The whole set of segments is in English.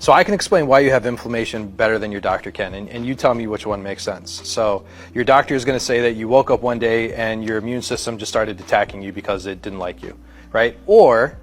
So I can explain why you have inflammation better than your doctor can, and you tell me which one makes sense. So your doctor is going to say that you woke up one day and your immune system just started attacking you because it didn't like you, right? Or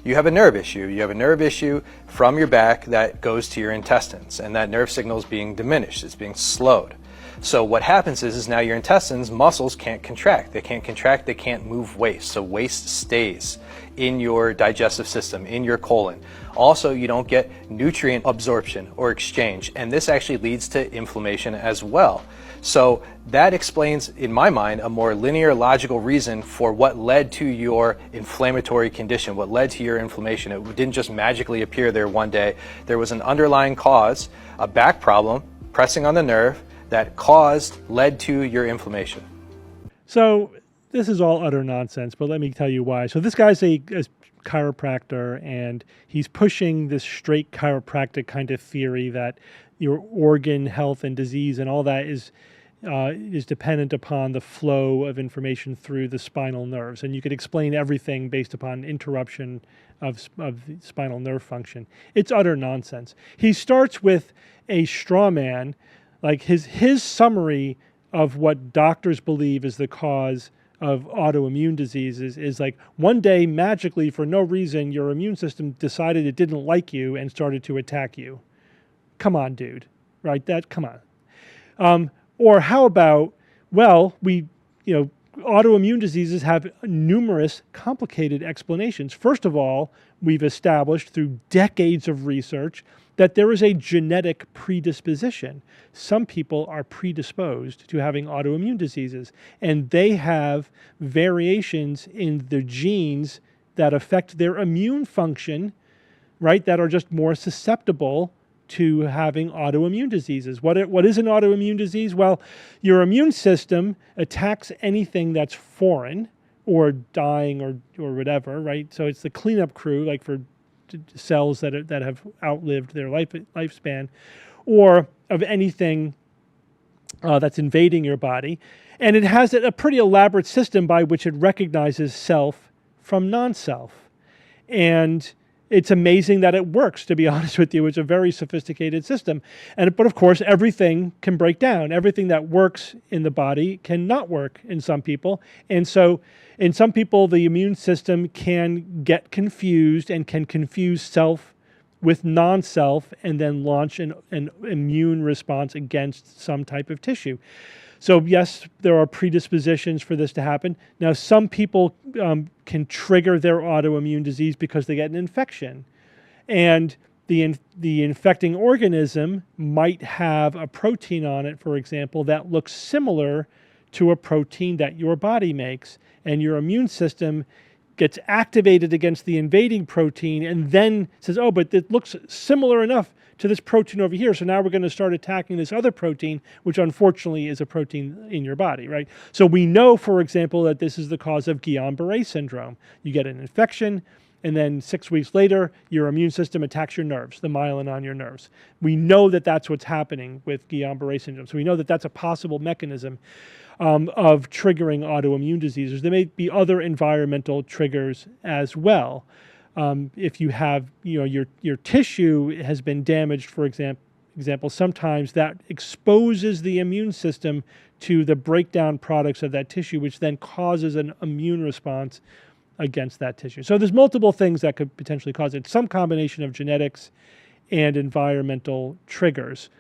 you have a nerve issue. You have a nerve issue from your back that goes to your intestines, and that nerve signal is being diminished. It's being slowed. So what happens is now your intestines, muscles can't contract. They can't contract, they can't move waste. So waste stays in your digestive system, in your colon. Also, you don't get nutrient absorption or exchange, and this actually leads to inflammation as well. So that explains, in my mind, a more linear, logical reason for what led to your inflammatory condition, what led to your inflammation. It didn't just magically appear there one day. There was an underlying cause, a back problem, pressing on the nerve, that led to your inflammation. So this is all utter nonsense, but let me tell you why. So this guy's a chiropractor, and he's pushing this straight chiropractic kind of theory that your organ health and disease and all that is dependent upon the flow of information through the spinal nerves. And you could explain everything based upon interruption of the spinal nerve function. It's utter nonsense. He starts with a straw man. Like his summary of what doctors believe is the cause of autoimmune diseases is like one day magically for no reason your immune system decided it didn't like you and started to attack you. Come on, dude, right? Come on. Or how about, well, autoimmune diseases have numerous complicated explanations. First of all, we've established through decades of research that there is a genetic predisposition. Some people are predisposed to having autoimmune diseases, and they have variations in the genes that affect their immune function, right, that are just more susceptible to having autoimmune diseases. What is an autoimmune disease? Well, your immune system attacks anything that's foreign or dying or whatever, right? So it's the cleanup crew, like for cells that have outlived their lifespan, or of anything that's invading your body. And it has a pretty elaborate system by which it recognizes self from non-self. And it's amazing that it works, to be honest with you. It's a very sophisticated system. But of course, everything can break down. Everything that works in the body cannot work in some people. And so in some people, the immune system can get confused and can confuse self with non-self and then launch an immune response against some type of tissue. So yes, there are predispositions for this to happen. Now, some people can trigger their autoimmune disease because they get an infection. And the infecting organism might have a protein on it, for example, that looks similar to a protein that your body makes. And your immune system gets activated against the invading protein and then says, oh, but it looks similar enough to this protein over here, so now we're going to start attacking this other protein, which unfortunately is a protein in your body, right? So we know, for example, that this is the cause of Guillain-Barré syndrome. You get an infection, and then 6 weeks later, your immune system attacks your nerves, the myelin on your nerves. We know that that's what's happening with Guillain-Barré syndrome. So we know that that's a possible mechanism of triggering autoimmune diseases. There may be other environmental triggers as well. If you have, your tissue has been damaged, for example, sometimes that exposes the immune system to the breakdown products of that tissue, which then causes an immune response against that tissue. So there's multiple things that could potentially cause it. Some combination of genetics and environmental triggers.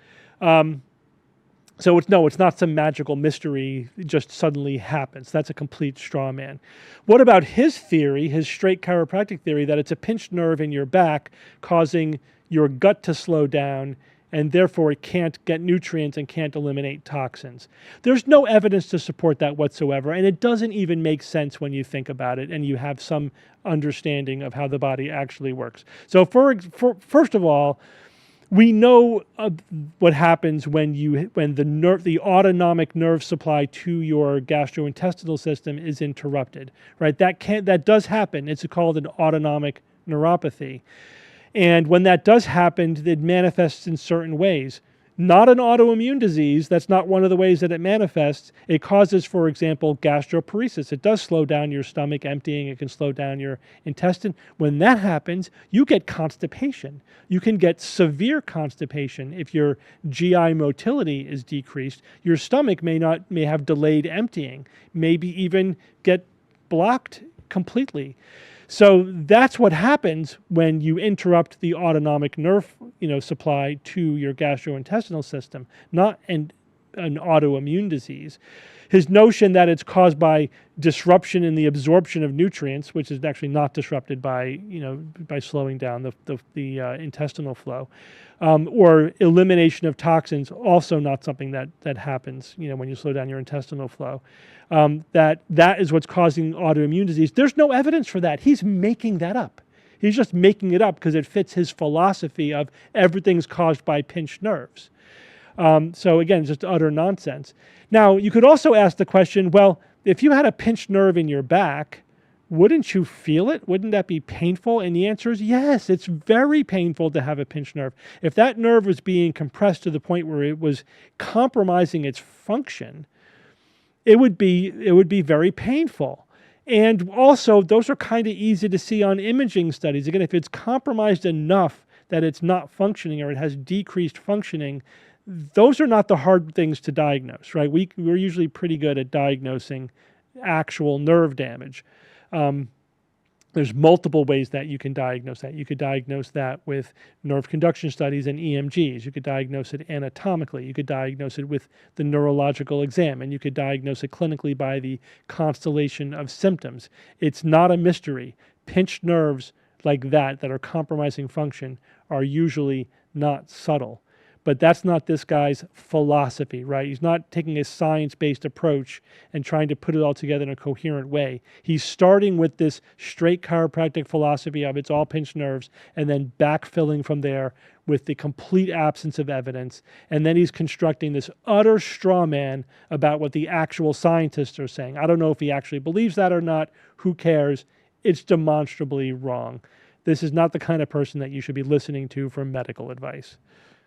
So it's not some magical mystery that just suddenly happens. That's a complete straw man. What about his theory, his straight chiropractic theory, that it's a pinched nerve in your back causing your gut to slow down, and therefore it can't get nutrients and can't eliminate toxins? There's no evidence to support that whatsoever, and it doesn't even make sense when you think about it and you have some understanding of how the body actually works. So first of all, we know what happens when the autonomic nerve supply to your gastrointestinal system is interrupted, right? That does happen. It's called an autonomic neuropathy. And when that does happen, it manifests in certain ways. Not an autoimmune disease. That's not one of the ways that it manifests. It causes, for example, gastroparesis. It does slow down your stomach emptying. It can slow down your intestine. When that happens, you get constipation. You can get severe constipation if your GI motility is decreased. Your stomach may have delayed emptying, maybe even get blocked completely. So that's what happens when you interrupt the autonomic nerve, supply to your gastrointestinal system, not an autoimmune disease. His notion that it's caused by disruption in the absorption of nutrients, which is actually not disrupted by slowing down the intestinal flow, or elimination of toxins, also not something that happens when you slow down your intestinal flow. That is what's causing autoimmune disease. There's no evidence for that. He's making that up. He's just making it up because it fits his philosophy of everything's caused by pinched nerves. So again, just utter nonsense. Now, you could also ask the question, well, if you had a pinched nerve in your back, wouldn't you feel it? Wouldn't that be painful? And the answer is yes, it's very painful to have a pinched nerve. If that nerve was being compressed to the point where it was compromising its function, it would be very painful. And also, those are kind of easy to see on imaging studies. Again, if it's compromised enough that it's not functioning or it has decreased functioning, those are not the hard things to diagnose, right? We're usually pretty good at diagnosing actual nerve damage. There's multiple ways that you can diagnose that. You could diagnose that with nerve conduction studies and EMGs. You could diagnose it anatomically. You could diagnose it with the neurological exam, and you could diagnose it clinically by the constellation of symptoms. It's not a mystery. Pinched nerves like that are compromising function are usually not subtle. But that's not this guy's philosophy, right? He's not taking a science-based approach and trying to put it all together in a coherent way. He's starting with this straight chiropractic philosophy of it's all pinched nerves and then backfilling from there with the complete absence of evidence. And then he's constructing this utter straw man about what the actual scientists are saying. I don't know if he actually believes that or not. Who cares? It's demonstrably wrong. This is not the kind of person that you should be listening to for medical advice.